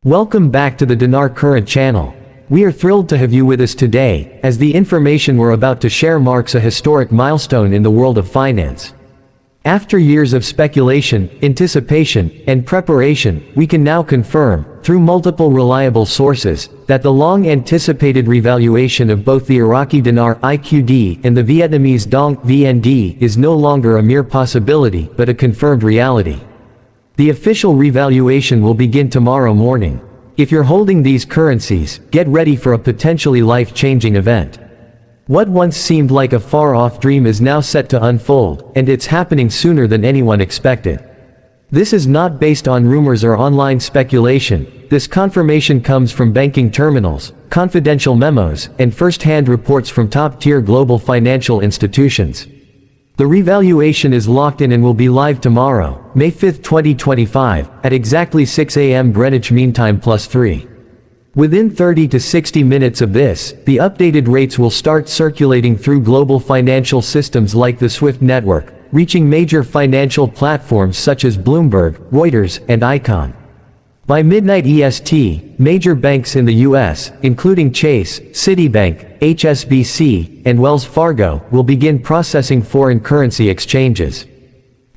Welcome back to the Dinar Current channel. We are thrilled to have you with us today, as the information we're about to share marks a historic milestone in the world of finance. After years of speculation, anticipation, and preparation, we can now confirm, through multiple reliable sources, that the long-anticipated revaluation of both the Iraqi Dinar IQD and the Vietnamese Dong VND is no longer a mere possibility but a confirmed reality. The official revaluation will begin tomorrow morning. If you're holding these currencies, get ready for a potentially life-changing event. What once seemed like a far-off dream is now set to unfold, and it's happening sooner than anyone expected. This is not based on rumors or online speculation. This confirmation comes from banking terminals, confidential memos, and first-hand reports from top-tier global financial institutions. The revaluation is locked in and will be live tomorrow, May 5, 2025, at exactly 6 a.m. Greenwich Mean Time +3. Within 30 to 60 minutes of this, the updated rates will start circulating through global financial systems like the SWIFT network, reaching major financial platforms such as Bloomberg, Reuters, and Icon. By midnight EST, major banks in the U.S., including Chase, Citibank, HSBC, and Wells Fargo, will begin processing foreign currency exchanges.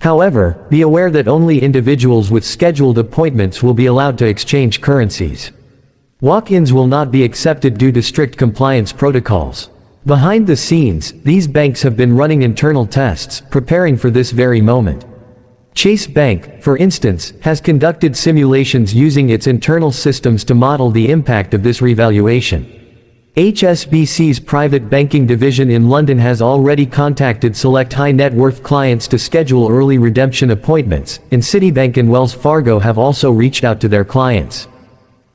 However, be aware that only individuals with scheduled appointments will be allowed to exchange currencies. Walk-ins will not be accepted due to strict compliance protocols. Behind the scenes, these banks have been running internal tests, preparing for this very moment. Chase Bank, for instance, has conducted simulations using its internal systems to model the impact of this revaluation. HSBC's private banking division in London has already contacted select high-net-worth clients to schedule early redemption appointments, and Citibank and Wells Fargo have also reached out to their clients.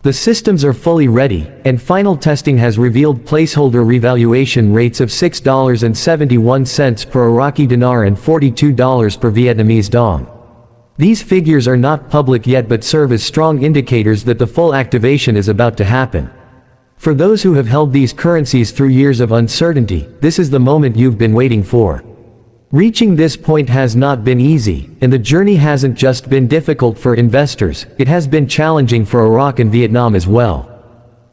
The systems are fully ready, and final testing has revealed placeholder revaluation rates of $6.71 per Iraqi dinar and $42 per Vietnamese dong. These figures are not public yet but serve as strong indicators that the full activation is about to happen. For those who have held these currencies through years of uncertainty, this is the moment you've been waiting for. Reaching this point has not been easy, and the journey hasn't just been difficult for investors, it has been challenging for Iraq and Vietnam as well.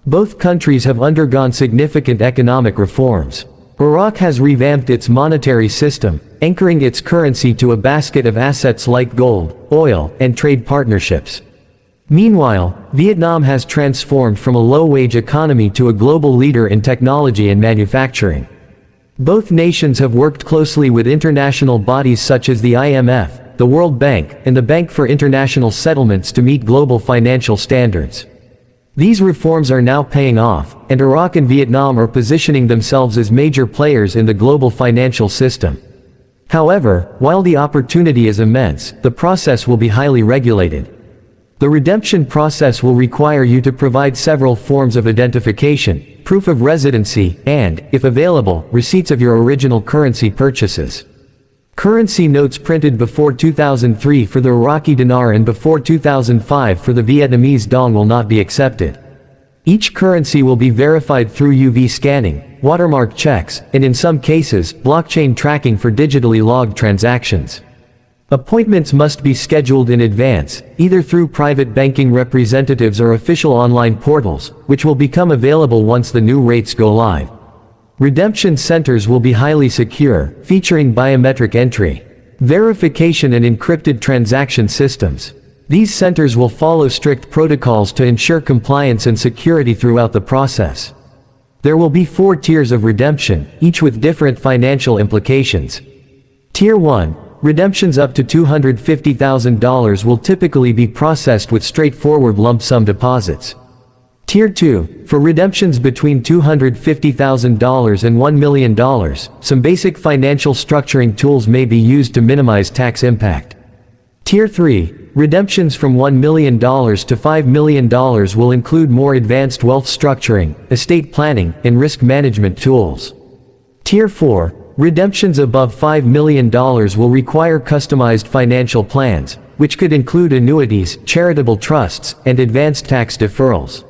Both countries have undergone significant economic reforms. Iraq has revamped its monetary system, anchoring its currency to a basket of assets like gold, oil, and trade partnerships. Meanwhile, Vietnam has transformed from a low-wage economy to a global leader in technology and manufacturing. Both nations have worked closely with international bodies such as the IMF, the World Bank, and the Bank for International Settlements to meet global financial standards. These reforms are now paying off, and Iraq and Vietnam are positioning themselves as major players in the global financial system. However, while the opportunity is immense, the process will be highly regulated. The redemption process will require you to provide several forms of identification, proof of residency, and, if available, receipts of your original currency purchases. Currency notes printed before 2003 for the Iraqi dinar and before 2005 for the Vietnamese dong will not be accepted. Each currency will be verified through UV scanning, watermark checks, and in some cases, blockchain tracking for digitally logged transactions. Appointments must be scheduled in advance, either through private banking representatives or official online portals, which will become available once the new rates go live. Redemption centers will be highly secure, featuring biometric entry, verification and encrypted transaction systems. These centers will follow strict protocols to ensure compliance and security throughout the process. There will be 4 tiers of redemption, each with different financial implications. Tier 1. Redemptions up to $250,000 will typically be processed with straightforward lump sum deposits. Tier 2, for redemptions between $250,000 and $1 million, some basic financial structuring tools may be used to minimize tax impact. Tier 3, redemptions from $1 million to $5 million will include more advanced wealth structuring, estate planning, and risk management tools. Tier 4, redemptions above $5 million will require customized financial plans, which could include annuities, charitable trusts, and advanced tax deferrals.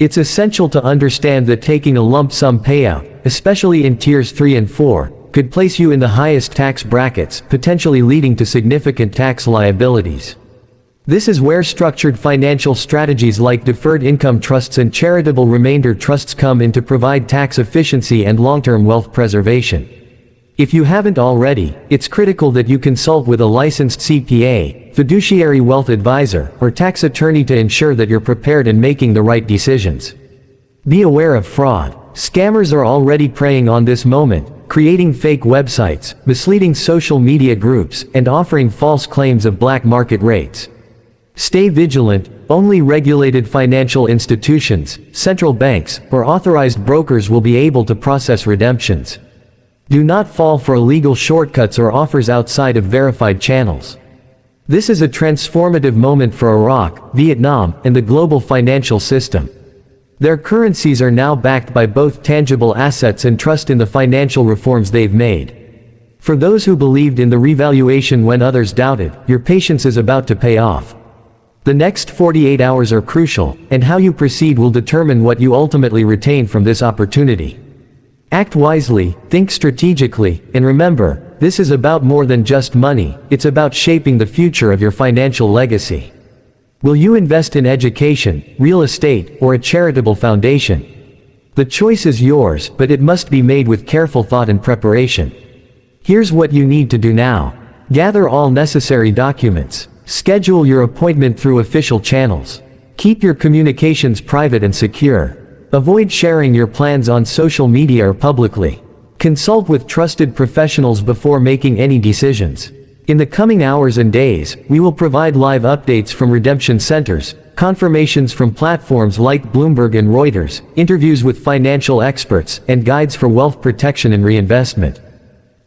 It's essential to understand that taking a lump sum payout, especially in tiers 3 and 4, could place you in the highest tax brackets, potentially leading to significant tax liabilities. This is where structured financial strategies like deferred income trusts and charitable remainder trusts come in to provide tax efficiency and long-term wealth preservation. If you haven't already, it's critical that you consult with a licensed CPA, fiduciary wealth advisor, or tax attorney to ensure that you're prepared and making the right decisions. Be aware of fraud. Scammers are already preying on this moment, creating fake websites, misleading social media groups, and offering false claims of black market rates. Stay vigilant. Only regulated financial institutions, central banks, or authorized brokers will be able to process redemptions. Do not fall for illegal shortcuts or offers outside of verified channels. This is a transformative moment for Iraq, Vietnam, and the global financial system. Their currencies are now backed by both tangible assets and trust in the financial reforms they've made. For those who believed in the revaluation when others doubted, your patience is about to pay off. The next 48 hours are crucial, and how you proceed will determine what you ultimately retain from this opportunity. Act wisely, think strategically, and remember, this is about more than just money, it's about shaping the future of your financial legacy. Will you invest in education, real estate, or a charitable foundation? The choice is yours, but it must be made with careful thought and preparation. Here's what you need to do now. Gather all necessary documents. Schedule your appointment through official channels. Keep your communications private and secure. Avoid sharing your plans on social media or publicly. Consult with trusted professionals before making any decisions. In the coming hours and days, we will provide live updates from redemption centers, confirmations from platforms like Bloomberg and Reuters, interviews with financial experts, and guides for wealth protection and reinvestment.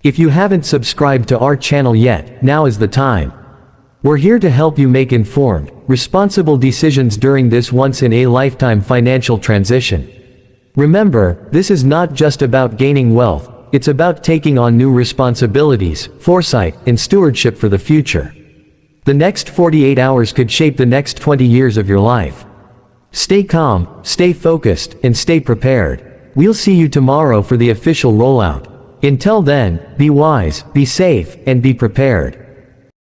If you haven't subscribed to our channel yet, now is the time. We're here to help you make informed, responsible decisions during this once-in-a-lifetime financial transition. Remember, this is not just about gaining wealth, it's about taking on new responsibilities, foresight, and stewardship for the future. The next 48 hours could shape the next 20 years of your life. Stay calm, stay focused, and stay prepared. We'll see you tomorrow for the official rollout. Until then, be wise, be safe, and be prepared.